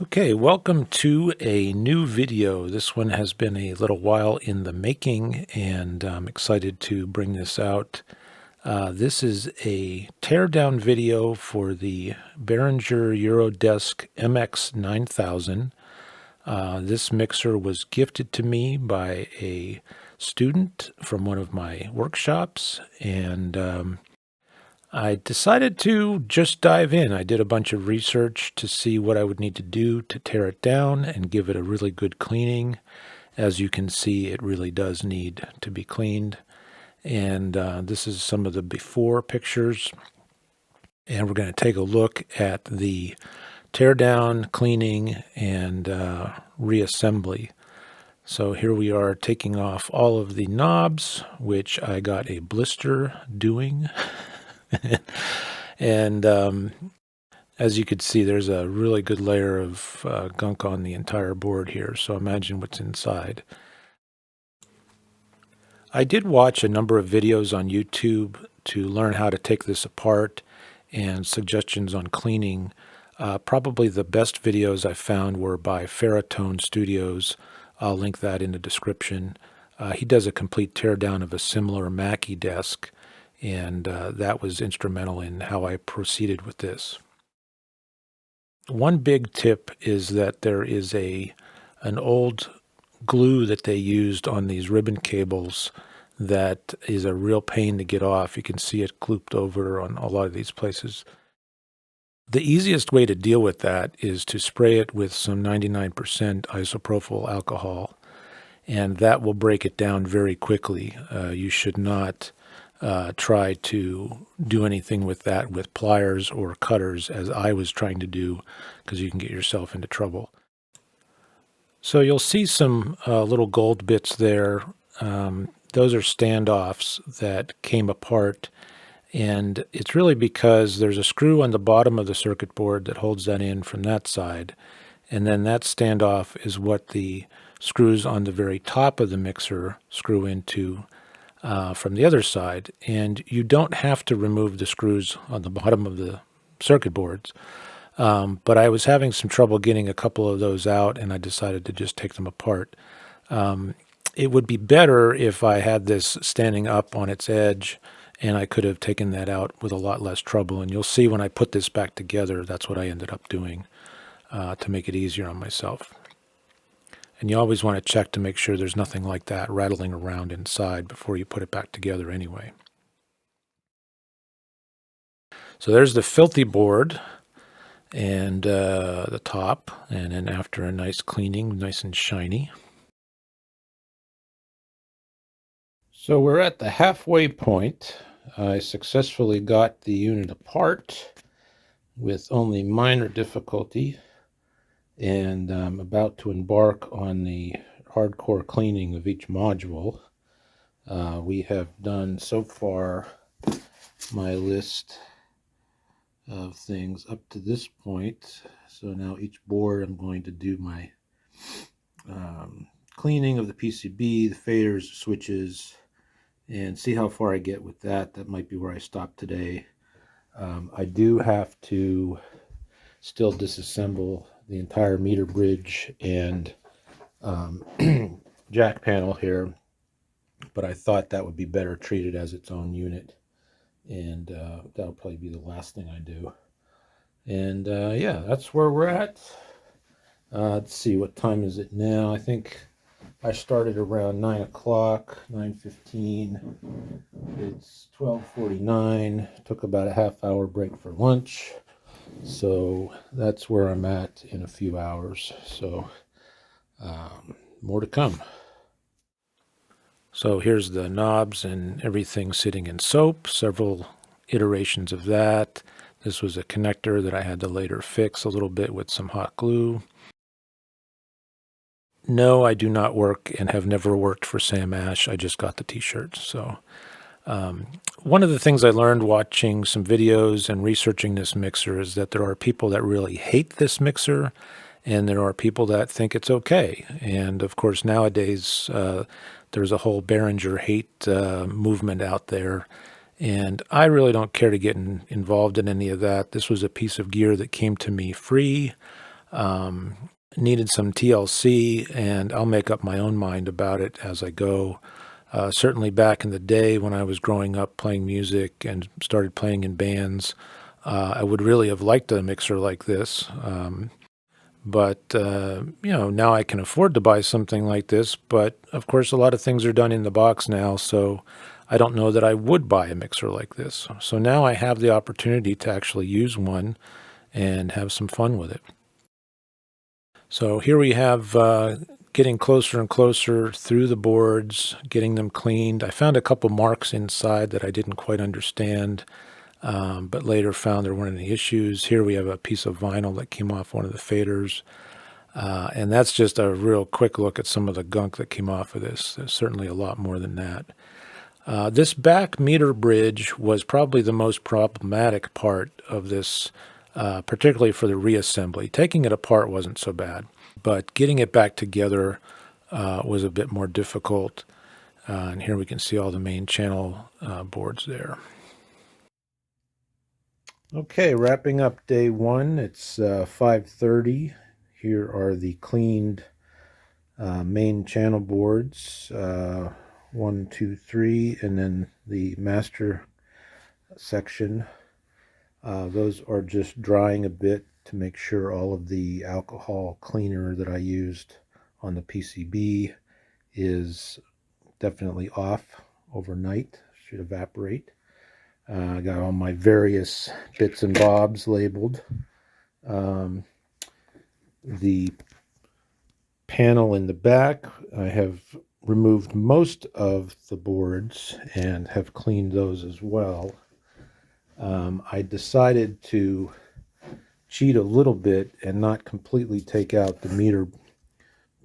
Okay, welcome to a new video. This one has been a little while in the making, and I'm excited to bring this out. This is a teardown video for the Behringer Eurodesk MX9000. This mixer was gifted to me by a student from one of my workshops, and I decided to just dive in. I did a bunch of research to see what I would need to do to tear it down and give it a really good cleaning. As you can see, it really does need to be cleaned. And this is some of the before pictures. And we're going to take a look at the tear down, cleaning, and reassembly. So here we are taking off all of the knobs, which I got a blister doing. And as you can see, there's a really good layer of gunk on the entire board here, so imagine what's inside. I did watch a number of videos on YouTube to learn how to take this apart and suggestions on cleaning. Probably the best videos I found were by Pherotone Studios. I'll link that in the description. He does a complete teardown of a similar Mackie desk, and that was instrumental in how I proceeded with this. One big tip is that there is an old glue that they used on these ribbon cables that is a real pain to get off. You can see it glooped over on a lot of these places. The easiest way to deal with that is to spray it with some 99% isopropyl alcohol, and that will break it down very quickly. You should not try to do anything with that with pliers or cutters, as I was trying to do, because you can get yourself into trouble. So you'll see some little gold bits there. Those are standoffs that came apart, and it's really because there's a screw on the bottom of the circuit board that holds that in from that side, and then that standoff is what the screws on the very top of the mixer screw into from the other side. And you don't have to remove the screws on the bottom of the circuit boards, but I was having some trouble getting a couple of those out, and I decided to just take them apart. It would be better if I had this standing up on its edge, and I could have taken that out with a lot less trouble. And you'll see when I put this back together, that's what I ended up doing to make it easier on myself. And you always want to check to make sure there's nothing like that rattling around inside before you put it back together anyway. So there's the filthy board and the top, and then after a nice cleaning, nice and shiny. So we're at the halfway point. I successfully got the unit apart with only minor difficulty, and I'm about to embark on the hardcore cleaning of each module. We have done so far my list of things up to this point. So now each board I'm going to do my cleaning of the PCB, the faders, switches, and see how far I get with that. That might be where I stop today. I do have to still disassemble the entire meter bridge and jack panel here, but I thought that would be better treated as its own unit, and that'll probably be the last thing I do. And yeah, that's where we're at. Let's see, what time is it now? I think I started around 9 o'clock, 9:15. It's 12:49. Took about a half-hour break for lunch. So that's where I'm at in a few hours. So more to come. So here's the knobs and everything sitting in soap, several iterations of that. This was a connector that I had to later fix a little bit with some hot glue. No, I do not work and have never worked for Sam Ash. I just got the t-shirts. So one of the things I learned watching some videos and researching this mixer is that there are people that really hate this mixer, and there are people that think it's okay. And of course, nowadays, there's a whole Behringer hate movement out there. And I really don't care to get involved in any of that. This was a piece of gear that came to me free. Needed some TLC, and I'll make up my own mind about it as I go. Certainly back in the day when I was growing up playing music and started playing in bands, I would really have liked a mixer like this. But now I can afford to buy something like this. But of course, a lot of things are done in the box now, so I don't know that I would buy a mixer like this. So now I have the opportunity to actually use one and have some fun with it. So here we have getting closer and closer through the boards, getting them cleaned. I found a couple marks inside that I didn't quite understand, but later found there weren't any issues. Here we have a piece of vinyl that came off one of the faders. And that's just a real quick look at some of the gunk that came off of this. There's certainly a lot more than that. This back meter bridge was probably the most problematic part of this, particularly for the reassembly. Taking it apart wasn't so bad, but getting it back together was a bit more difficult. And here we can see all the main channel boards there. Okay, wrapping up day one. It's 5:30. Here are the cleaned main channel boards, 1, 2, 3, and then the master section. Those are just drying a bit to make sure all of the alcohol cleaner that I used on the PCB is definitely off overnight, should evaporate. I got all my various bits and bobs labeled. The panel in the back, I have removed most of the boards and have cleaned those as well. I decided to cheat a little bit and not completely take out the meter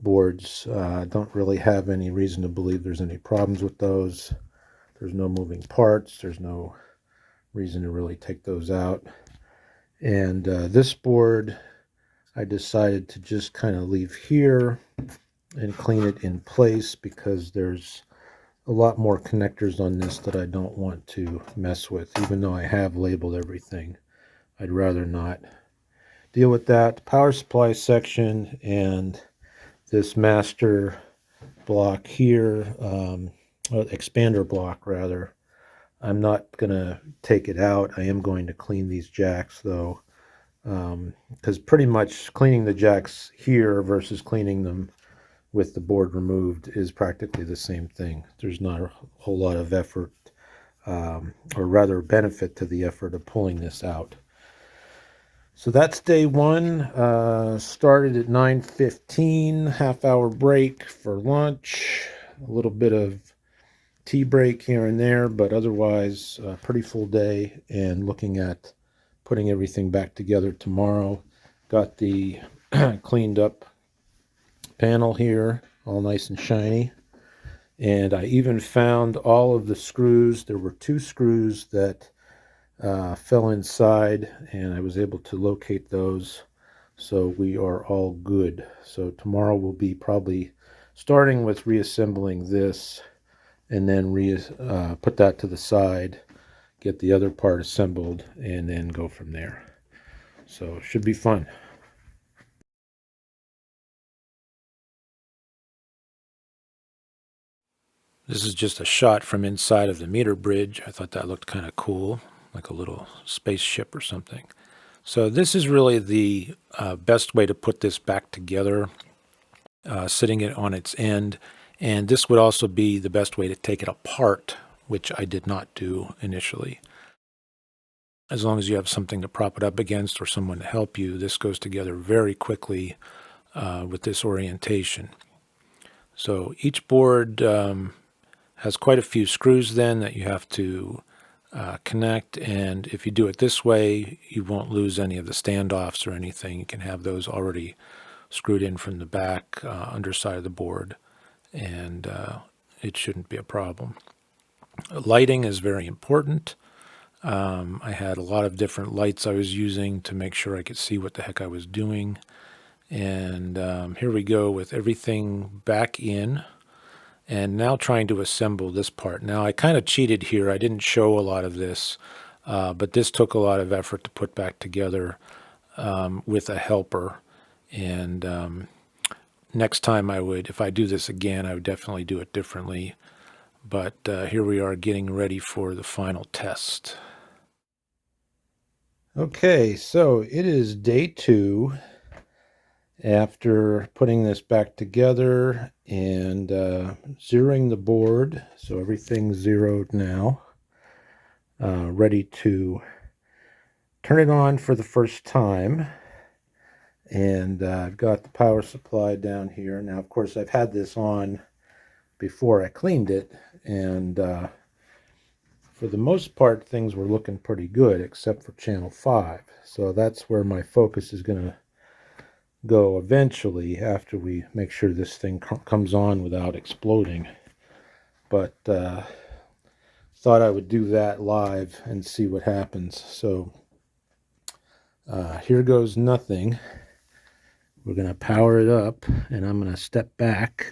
boards. I don't really have any reason to believe there's any problems with those. There's no moving parts. There's no reason to really take those out. And this board I decided to just kind of leave here and clean it in place because there's a lot more connectors on this that I don't want to mess with. Even though I have labeled everything, I'd rather not deal with that. Power supply section and this master block here, expander block rather. I'm not going to take it out. I am going to clean these jacks though, because pretty much cleaning the jacks here versus cleaning them with the board removed is practically the same thing. There's not a whole lot of effort, or rather benefit to the effort of pulling this out. So that's day one. Started at 9:15, half-hour break for lunch, a little bit of tea break here and there, but otherwise a pretty full day, and looking at putting everything back together tomorrow. Got the cleaned up panel here, all nice and shiny. And I even found all of the screws. There were 2 screws that fell inside, and I was able to locate those. So we are all good. So tomorrow we'll be probably starting with reassembling this, and then put that to the side, get the other part assembled, and then go from there. So it should be fun. This is just a shot from inside of the meter bridge. I thought that looked kind of cool, like a little spaceship or something. So this is really the best way to put this back together, sitting it on its end. And this would also be the best way to take it apart, which I did not do initially. As long as you have something to prop it up against or someone to help you, this goes together very quickly with this orientation. So each board has quite a few screws then that you have to connect, and if you do it this way, you won't lose any of the standoffs or anything. You can have those already screwed in from the back underside of the board, and it shouldn't be a problem. Lighting is very important. I had a lot of different lights I was using to make sure I could see what the heck I was doing. And here we go with everything back in, and now trying to assemble this part. Now I kind of cheated here. I didn't show a lot of this, but this took a lot of effort to put back together with a helper. And next time if I do this again, I would definitely do it differently. But here we are getting ready for the final test. Okay, so it is day 2 after putting this back together and zeroing the board. So everything's zeroed now. Ready to turn it on for the first time. And I've got the power supply down here. Now, of course, I've had this on before I cleaned it, and for the most part, things were looking pretty good, except for channel 5. So that's where my focus is going to go eventually, after we make sure this thing comes on without exploding. But thought I would do that live and see what happens. So here goes nothing. We're going to power it up, and I'm going to step back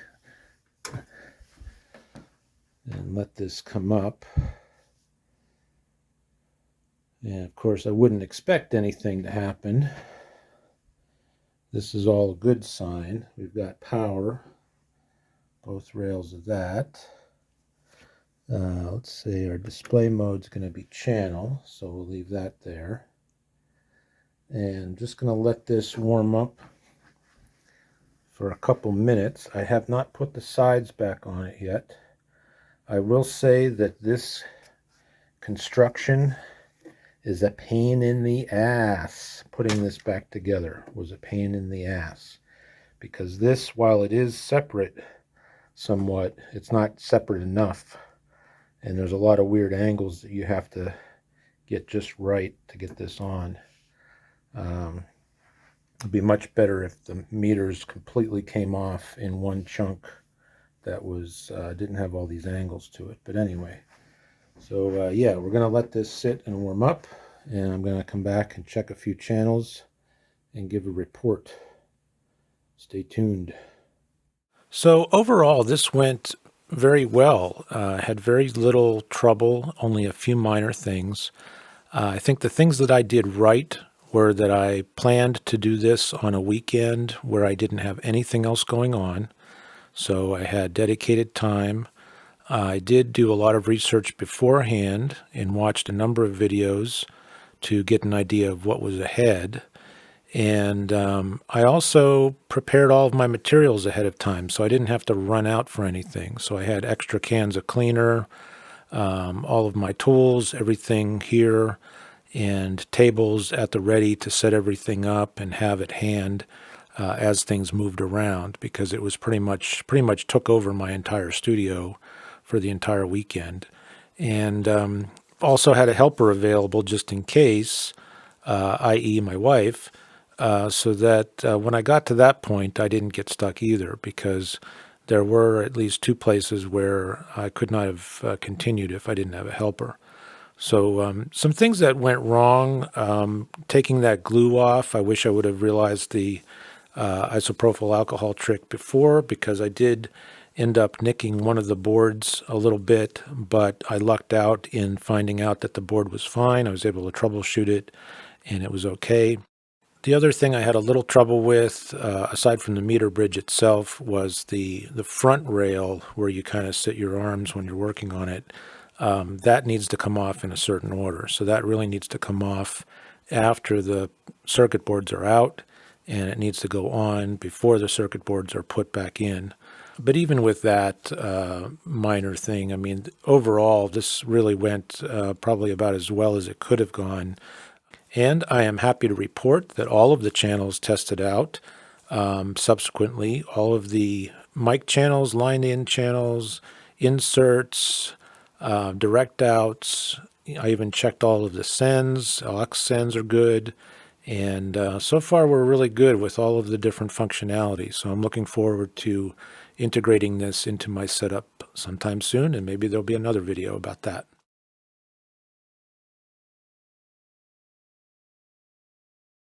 and let this come up. And of course, I wouldn't expect anything to happen. This is all a good sign. We've got power, both rails of that. Let's see, our display mode is going to be channel, so we'll leave that there. And just going to let this warm up for a couple minutes. I have not put the sides back on it yet. I will say that this construction is a pain in the ass. Putting this back together was a pain in the ass, because this, while it is separate somewhat, it's not separate enough, and there's a lot of weird angles that you have to get just right to get this on. It'd be much better if the meters completely came off in one chunk that was didn't have all these angles to it. But anyway, so yeah, we're going to let this sit and warm up, and I'm going to come back and check a few channels and give a report. Stay tuned. So overall, this went very well. Had very little trouble, only a few minor things. I think the things that I did right were that I planned to do this on a weekend where I didn't have anything else going on. So I had dedicated time. I did do a lot of research beforehand and watched a number of videos to get an idea of what was ahead. And I also prepared all of my materials ahead of time, so I didn't have to run out for anything. So I had extra cans of cleaner, all of my tools, everything here, and tables at the ready to set everything up and have at hand as things moved around, because it was pretty much took over my entire studio for the entire weekend. And also had a helper available just in case, i.e. my wife, so that when I got to that point, I didn't get stuck either, because there were at least 2 places where I could not have continued if I didn't have a helper. So some things that went wrong, taking that glue off. I wish I would have realized the isopropyl alcohol trick before, because I did end up nicking one of the boards a little bit, but I lucked out in finding out that the board was fine. I was able to troubleshoot it, and it was okay. The other thing I had a little trouble with, aside from the meter bridge itself, was the front rail where you kind of sit your arms when you're working on it. That needs to come off in a certain order. So that really needs to come off after the circuit boards are out, and it needs to go on before the circuit boards are put back in. But even with that minor thing, I mean, overall, this really went probably about as well as it could have gone. And I am happy to report that all of the channels tested out subsequently, all of the mic channels, line-in channels, inserts, direct outs. I even checked all of the sends. aux sends are good. And so far we're really good with all of the different functionalities. So I'm looking forward to integrating this into my setup sometime soon, and maybe there'll be another video about that.